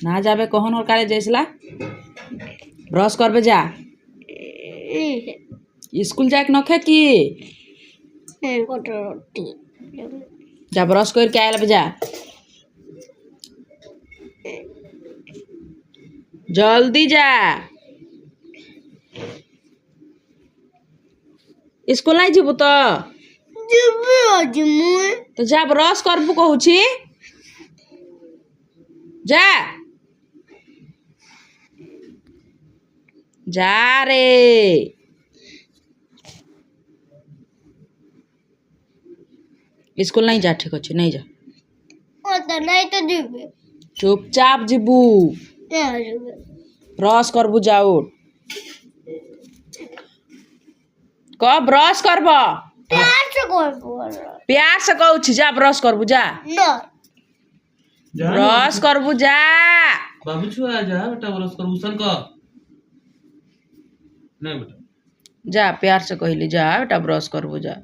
না যাবে কখন ওর কারে যাইছিলা ব্রাশ করবে যা স্কুল যাক নখে কি যা ব্রাশ করে কে আইলাবে যা জলদি যা স্কুল নাই ଯିବୁ তো যা ব্রাশ করবু কହୁছি যা যা রে স্কুল নাই যা ঠিক আছে নাই যা চুপচাপ ଯିବୁ ব্রাশ করবু যাও क ब्रश करब प्यार से कहू जा ब्रश करबू जा ब्रश करबू जा बाबू छुआ जा बेटा ब्रश करबू सन क नहीं बेटा जा प्यार से कहली जा बेटा ब्रश करबू जा।